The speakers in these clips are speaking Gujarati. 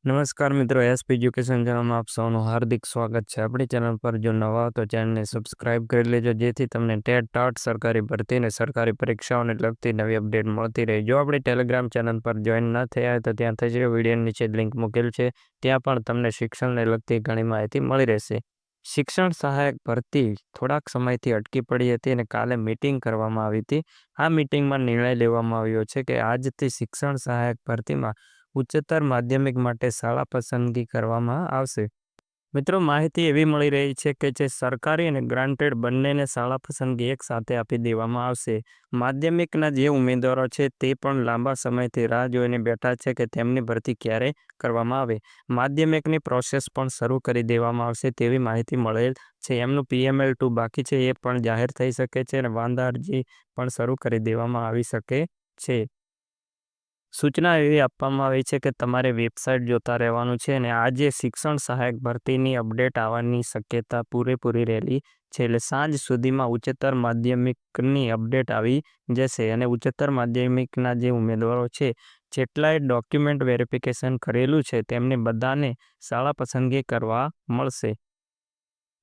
નમસ્કાર મિત્રો, એસપી એજ્યુકેશન ચેનલમાં આપ સૌનું હાર્દિક સ્વાગત છે। આપણી ચેનલ પર જો નવા હો તો ચેનલને સબસ્ક્રાઇબ કરી લેજો, જેથી તમને ટેટ ટાટ સરકારી ભરતી અને સરકારી પરીક્ષાઓને લગતી નવી અપડેટ મળતી રહે। જો આપણી ટેલિગ્રામ ચેનલ પર જોઈન ન થયા હોય તો ત્યાં થઈ જજો, વિડીયોની નીચે લિંક મૂકેલ છે, ત્યાં પણ તમને શિક્ષણને લગતી ઘણી માહિતી મળી રહેશે। શિક્ષણ સહાયક ભરતી થોડાક સમયથી અટકી પડી હતી અને કાલે મીટિંગ કરવામાં આવી હતી। આ મીટિંગમાં નિર્ણય લેવામાં આવ્યો છે કે આજથી શિક્ષણ સહાયક ભરતીમાં ઉચ્ચતર માધ્યમિક માટે શાળા પસંદગી કરવામાં આવશે। મિત્રો, માહિતી એવી મળી રહી છે કે જે સરકારી અને ગ્રાન્ટેડ બંનેને શાળા પસંદગી એક સાથે આપી દેવામાં આવશે। માધ્યમિકના જે ઉમેદવારો છે તે પણ લાંબા સમયથી રાહ જોઈને બેઠા છે કે તેમની ભરતી ક્યારે કરવામાં આવે। માધ્યમિકની પ્રોસેસ પણ શરૂ કરી દેવામાં આવશે તેવી માહિતી મળેલ છે। એમનું PML2 બાકી છે, એ પણ જાહેર થઈ શકે છે અને વાંધા અરજી પણ શરૂ કરી દેવામાં આવી શકે છે। સૂચના એવી આપવામાં આવી છે કે તમારે વેબસાઇટ જોતા રહેવાનું છે અને આજે શિક્ષણ સહાયક ભરતીની અપડેટ આવવાની શક્યતા પૂરેપૂરી રહેલી છે। એટલે સાંજ સુધીમાં ઉચ્ચતર માધ્યમિકની અપડેટ આવી જશે અને ઉચ્ચતર માધ્યમિકના જે ઉમેદવારો છે, જેટલાએ ડોક્યુમેન્ટ વેરિફિકેશન કરેલું છે, તેમને બધાને શાળા પસંદગી કરવા મળશે।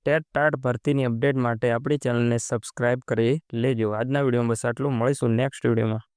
ટેટ ટાટ ભરતીની અપડેટ માટે આપણી ચેનલને સબસ્ક્રાઇબ કરી લેજો। આજના વિડીયોમાં બસ આટલું, મળીશું નેક્સ્ટ વિડીયોમાં।